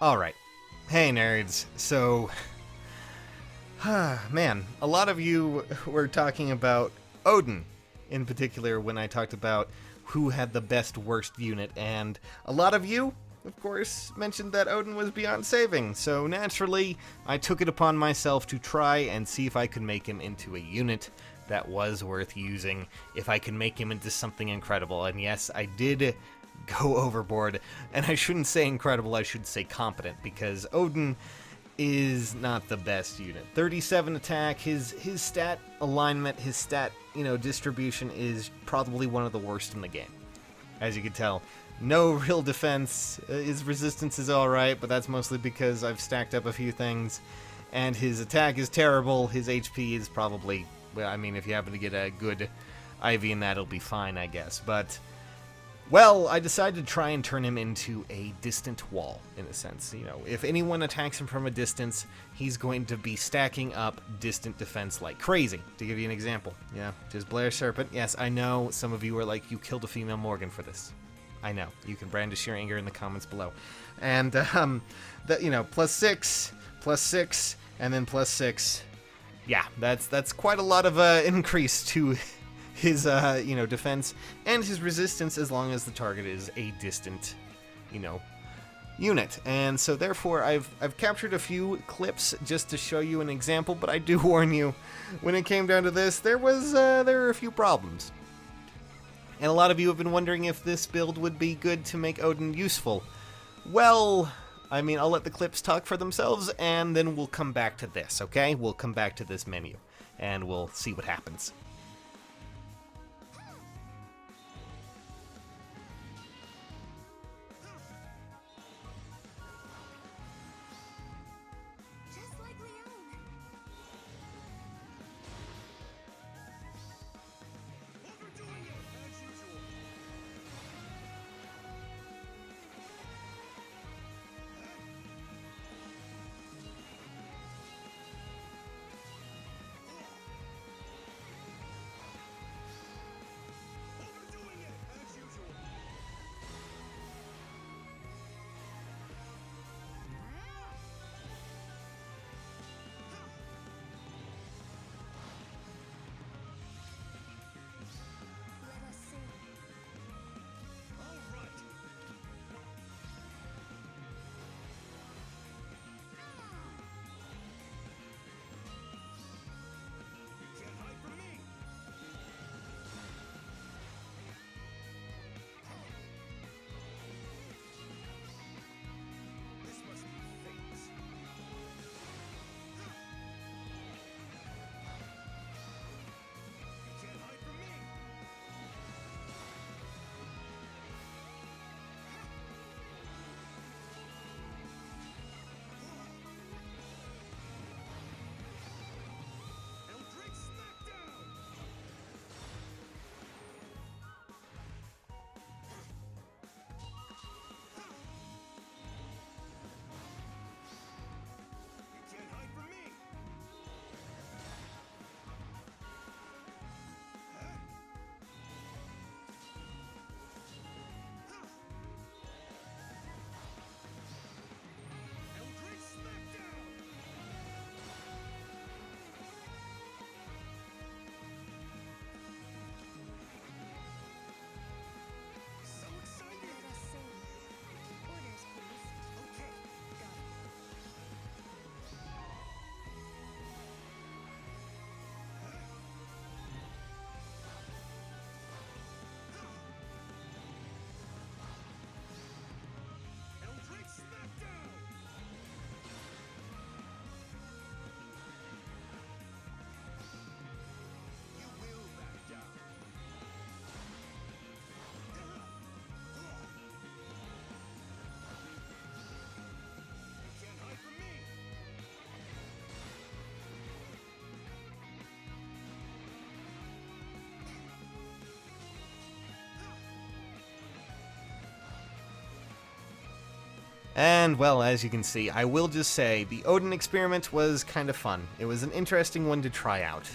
Alright. Hey, nerds. So, man, a lot of you were talking about Odin in particular when I talked about who had the best worst unit, and a lot of you, of course, mentioned that Odin was beyond saving, so naturally, I took it upon myself to try and see if I could make him into a unit that was worth using, if I could make him into something incredible, and yes, I did go overboard, and I shouldn't say incredible, I should say competent, because Odin is not the best unit. 37 attack, his stat alignment, his stat, distribution is probably one of the worst in the game. As you can tell, no real defense. His resistance is alright, but that's mostly because I've stacked up a few things. And his attack is terrible. His HP is probably, well, I mean, if you happen to get a good IV in that, it'll be fine, I guess. But well, I decided to try and turn him into a distant wall, in a sense. If anyone attacks him from a distance, he's going to be stacking up distant defense like crazy. To give you an example, just Blair Serpent. Yes, I know some of you are like, you killed a female Morgan for this. I know. You can brandish your anger in the comments below. And, +6, and then +6. Yeah, that's quite a lot of increase to his, defense and his resistance as long as the target is a distant, unit. And so therefore I've captured a few clips just to show you an example, but I do warn you, when it came down to this, there were a few problems. And a lot of you have been wondering if this build would be good to make Odin useful. Well, I mean, I'll let the clips talk for themselves, and then we'll come back to this, okay? We'll come back to this menu, and we'll see what happens. And, well, as you can see, I will just say, the Odin experiment was kind of fun. It was an interesting one to try out.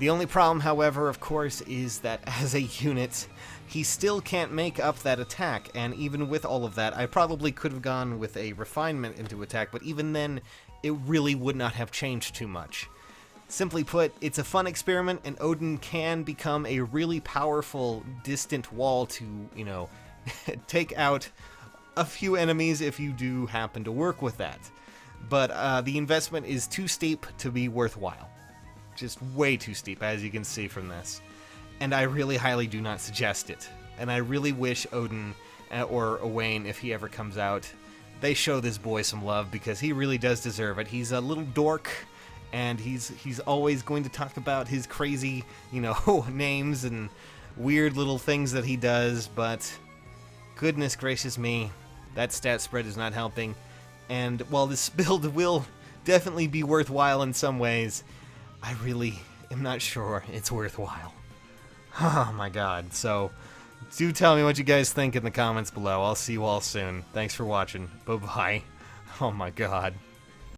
The only problem, however, of course, is that as a unit, he still can't make up that attack, and even with all of that, I probably could have gone with a refinement into attack, but even then, it really would not have changed too much. Simply put, it's a fun experiment, and Odin can become a really powerful, distant wall to, you know, take out a few enemies if you do happen to work with that. But the investment is too steep to be worthwhile. Just way too steep, as you can see from this. And I really highly do not suggest it. And I really wish Odin, or Owain, if he ever comes out, they show this boy some love, because he really does deserve it. He's a little dork, and he's always going to talk about his crazy, you know, names and weird little things that he does, but goodness gracious me, that stat spread is not helping. And while this build will definitely be worthwhile in some ways, I really am not sure it's worthwhile. Oh my god. So, do tell me what you guys think in the comments below. I'll see you all soon. Thanks for watching. Bye-bye. Oh my god.